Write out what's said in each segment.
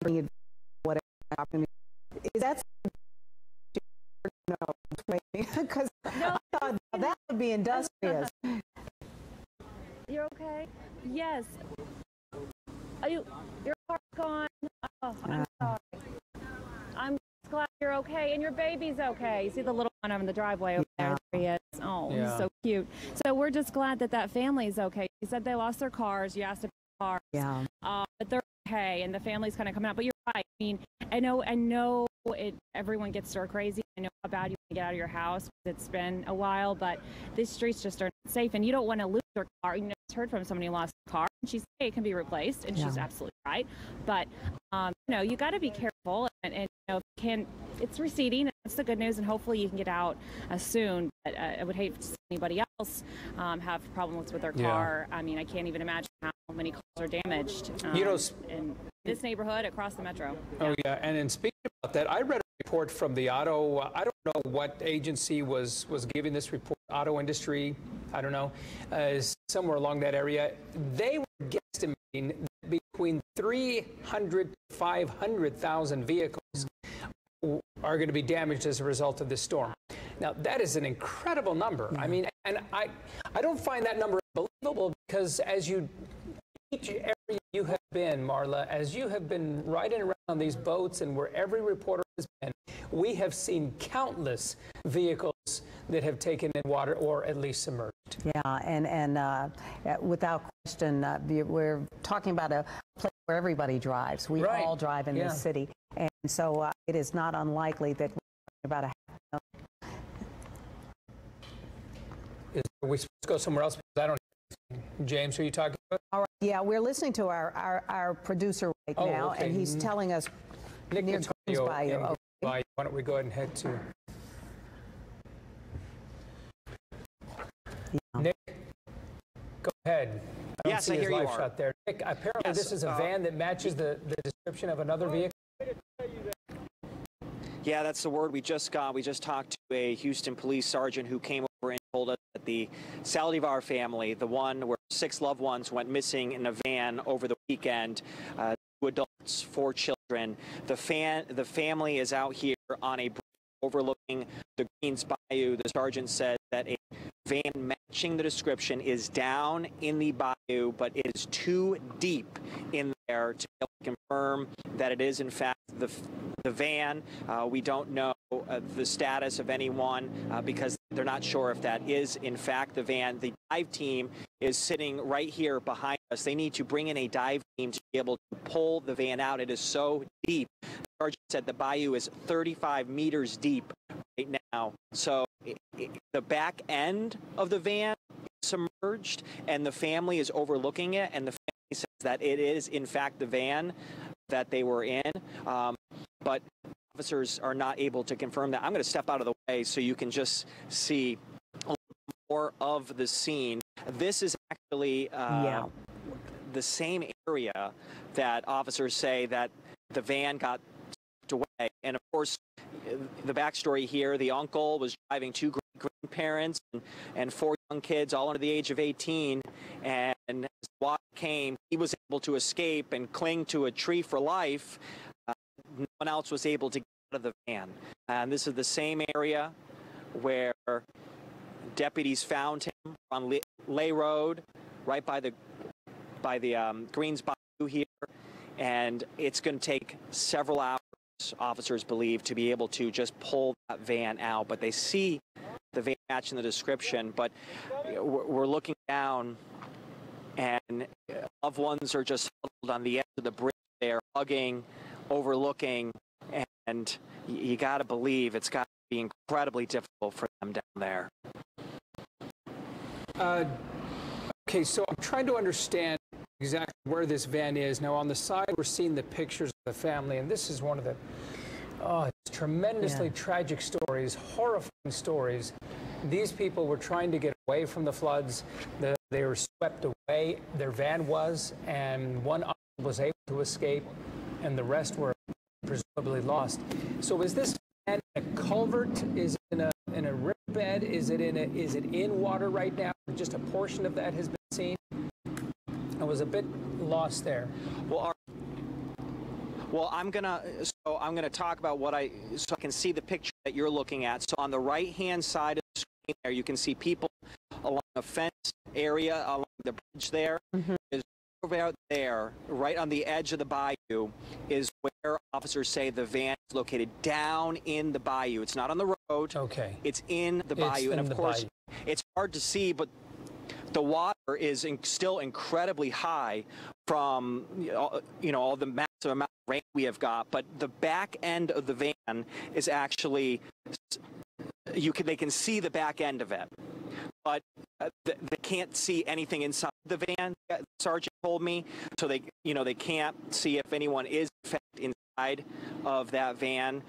bring it whatever opportunity. Is that no? Because I thought that would be industrious. You're okay? Yes. Are you? Your car's gone. Oh, I'm sorry. I'm glad you're okay, and your baby's okay. You see the little one on the driveway over there? There he is. Oh, he's so cute. So we're just glad that that family's okay. You said they lost their cars. You asked about cars. Yeah. But they're okay, and the family's kind of coming out. But you're right. I mean, I know everyone gets stir crazy. I know how bad you want to get out of your house. It's been a while, but these streets just aren't safe, and you don't want to lose your car. You know, I just heard from somebody who lost a car, and she said it can be replaced, and she's absolutely right. But you know, you got to be careful, and you know, it's receding. And that's the good news, and hopefully you can get out soon. But I would hate to see anybody else have problems with their car. I mean, I can't even imagine how many cars are damaged you know, in this neighborhood across the metro. Oh yeah, and in speaking about that, I read a report from the auto. I don't know what agency was giving this report. Auto industry, I don't know, somewhere along that area. They were guesstimating that between 300 to 500,000 vehicles are going to be damaged as a result of this storm. Now, that is an incredible number. I mean, and I don't find that number believable, because as each area you have been, Marla, as you have been riding around on these boats and where every reporter has been, we have seen countless vehicles that have taken in water or at least submerged. Yeah, and without question, we're talking about a place where everybody drives. We all drive in this city. And so it is not unlikely that we're talking about Are we supposed to go somewhere else? Because I don't. James, who are you talking about? All right. Yeah, we're listening to our producer right now, and he's telling us Nick near Greens Bayou. Okay. Why don't we go ahead and head to Nick? Go ahead. I don't see his live shot there. Nick, apparently this is a van that matches the description of another vehicle. Yeah, that's the word we just got. We just talked to a Houston police sergeant who came over and told us that the Saldivar family, the one where 6 loved ones went missing in a van over the weekend, 2 adults, 4 children. The family is out here on a bridge overlooking the Greens Bayou. The sergeant said that a van matching the description is down in the bayou, but it is too deep in there to be able to confirm that it is in fact the van. We don't know the status of anyone because they're not sure if that is in fact the van. The dive team is sitting right here behind us. They need to bring in a dive team to be able to pull the van out. It is so deep. The sergeant said the bayou is 35 meters deep right now. So the back end of the van is submerged, and the family is overlooking it, and the family says that it is in fact the van that they were in. But officers are not able to confirm that. I'm going to step out of the way so you can just see a little more of the scene. This is actually the same area that officers say that the van got swept away. And of course, the backstory here, the uncle was driving 2 grandparents and 4 young kids, all under the age of 18. And as the water came, he was able to escape and cling to a tree for life. No one else was able to get out of the van. And this is the same area where deputies found him on Lay Road, right by the Greens Bayou here. And it's going to take several hours, officers believe, to be able to just pull that van out. But they see the van matching the description. But we're looking down, and loved ones are just huddled on the edge of the bridge there, hugging, overlooking, and you got to believe it's got to be incredibly difficult for them down there. Okay, so I'm trying to understand exactly where this van is. Now, on the side, we're seeing the pictures of the family, and this is one of the it's tremendously tragic stories, horrifying stories. These people were trying to get away from the floods. They were swept away, their van was, and one was able to escape, and the rest were presumably lost. So is this van in a culvert? Is it in a riverbed? Is it in water right now? Just a portion of that has been seen. I was a bit lost there. Well, Well, I'm gonna talk about so I can see the picture that you're looking at. So on the right-hand side of the screen there, you can see people along a fenced area along the bridge there. Is over out there, right on the edge of the bayou, is where officers say the van is located, down in the bayou. It's not on the road. Okay. It's in the bayou, and of course, it's hard to see, but the water is still incredibly high from all the massive amount of rain we have got. But the back end of the van is actually they can see the back end of it, but they can't see anything inside the van. The sergeant told me, so they can't see if anyone is in fact inside of that van.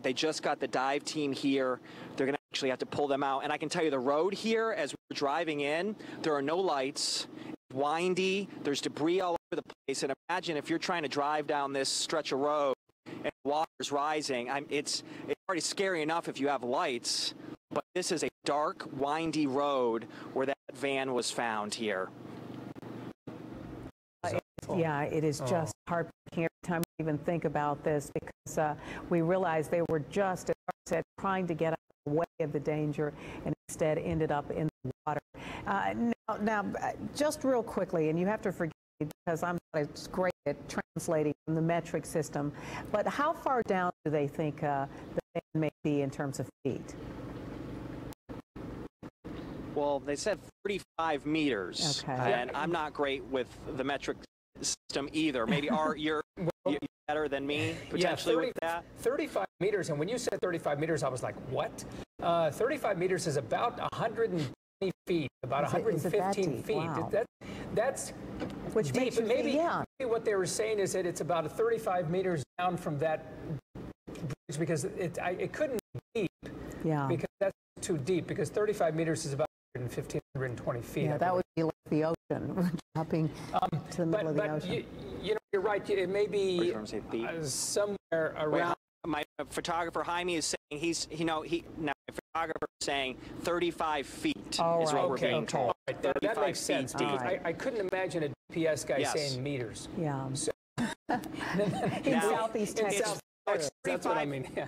They just got the dive team here. They're going to actually have to pull them out. And I can tell you the road here, as we're driving in, there are no lights. It's windy. There's debris all over the place. And imagine if you're trying to drive down this stretch of road and water's rising. It's already scary enough if you have lights. But this is a dark, windy road where that van was found here. Yeah, it is just heartbreaking every time we even think about this, because we realize they were just, as I said, trying to get out of the way of the danger and instead ended up in the water. Now, just real quickly, and you have to forgive me because I'm not as great at translating from the metric system, but how far down do they think the van may be in terms of feet? Well, they said 35 meters, and I'm not great with the metric system either. Maybe you're better than me potentially with that. 35 meters, and when you said 35 meters, I was like, what? 35 meters is about 120 feet, about 115 feet. Wow. That's which deep. Makes you, maybe what they were saying is that it's about 35 meters down from that bridge, because it couldn't be deep. Yeah. Because that's too deep, because 35 meters is about 115, 120 feet. Yeah, that would be like the ocean, dropping to the middle of the ocean. You're right. It may be somewhere around. My photographer Jaime is saying my photographer is saying 35 feet is what we're being told. Right. That makes sense. I couldn't imagine a GPS guy saying meters. Yeah. So, in Southeast Texas. That's what I mean. Yeah.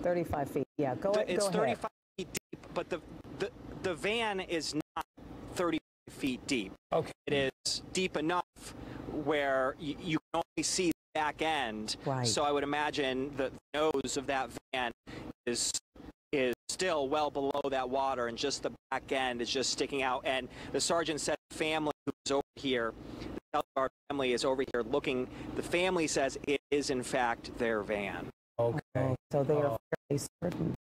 35 feet. Yeah. Go ahead. It's 35 feet deep, but the van is not 35 feet deep. Okay. It is deep enough where you can only see the back end. Right. So I would imagine the nose of that van is still well below that water, and just the back end is just sticking out. And the sergeant said the family who's over here, our family is over here looking. The family says it is in fact their van. Okay. So they are fairly certain.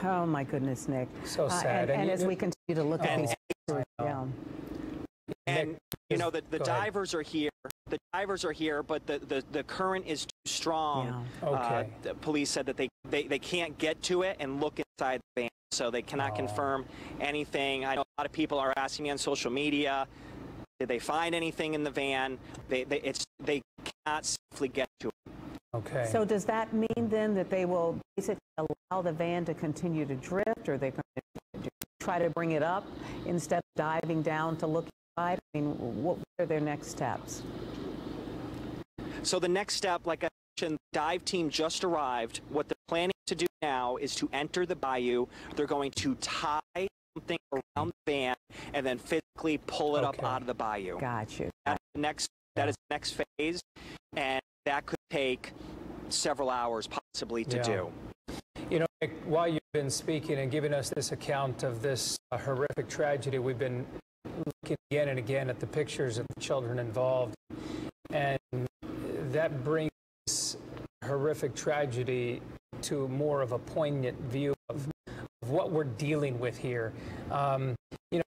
Oh my goodness, Nick. So sad. And as we continue to look at these pictures, And the divers are here. The divers are here, but the current is too strong. Yeah. Okay. The police said that they can't get to it and look inside the van, so they cannot confirm anything. I know a lot of people are asking me on social media, did they find anything in the van? They cannot safely get to it. Okay. So does that mean then that they will basically allow the van to continue to drift, or they're going to try to bring it up instead of diving down to look inside? I mean, what are their next steps? So the next step, like I mentioned, the dive team just arrived. What they're planning to do now is to enter the bayou. They're going to tie something around the van and then physically pull it up out of the bayou. Gotcha. That is the next phase, and that could take several hours possibly to do. You know, Nick, while you've been speaking and giving us this account of this horrific tragedy, we've been looking again and again at the pictures of the children involved, and that brings horrific tragedy to more of a poignant view of what we're dealing with here. You know,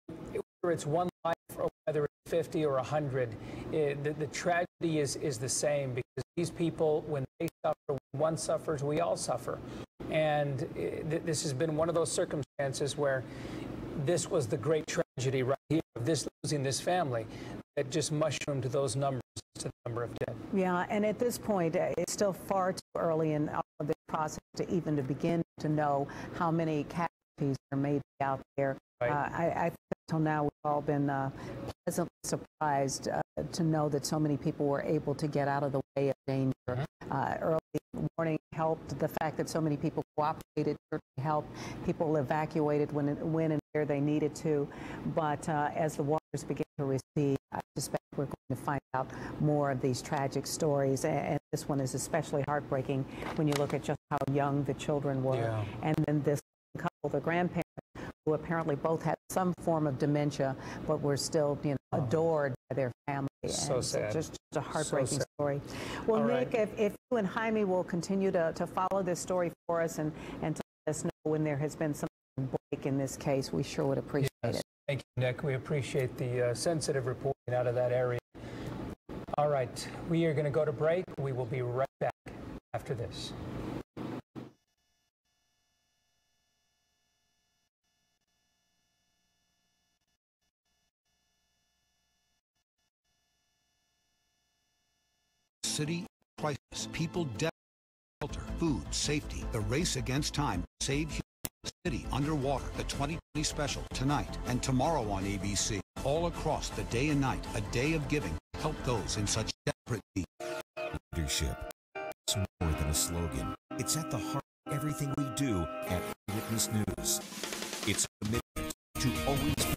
whether it's one life or whether it's 50 or 100, the tragedy is the same, because these people, when they suffer, when one suffers, we all suffer. And this has been one of those circumstances where this was the great tragedy right here of this losing this family that just mushroomed to those numbers, to the number of dead. Yeah, and at this point, it's still far too early in all of this process to even to begin to know how many casualties there may be out there. Right. I think until now we've all been pleasantly surprised to know that so many people were able to get out of the day of danger. Early warning helped. The fact that so many people cooperated certainly helped. People evacuated when and where they needed to. But as the waters begin to recede, I suspect we're going to find out more of these tragic stories. And this one is especially heartbreaking when you look at just how young the children were. Yeah. And then this couple, the grandparents, who apparently both had some form of dementia, but were still, adored by their family. So sad. Just a heartbreaking story. Well, all Nick, right. if you and Jaime will continue to follow this story for us and to let us know when there has been some break in this case, we sure would appreciate it. Thank you, Nick. We appreciate the sensitive reporting out of that area. All right, we are going to go to break. We will be right back after this. City crisis, people death, shelter, food, safety, the race against time, save humanity. City underwater, the 2020 special tonight and tomorrow on ABC. All across the day and night, a day of giving. Help those in such desperate need. Leadership. It's more than a slogan. It's at the heart of everything we do at Witness News. It's a commitment to always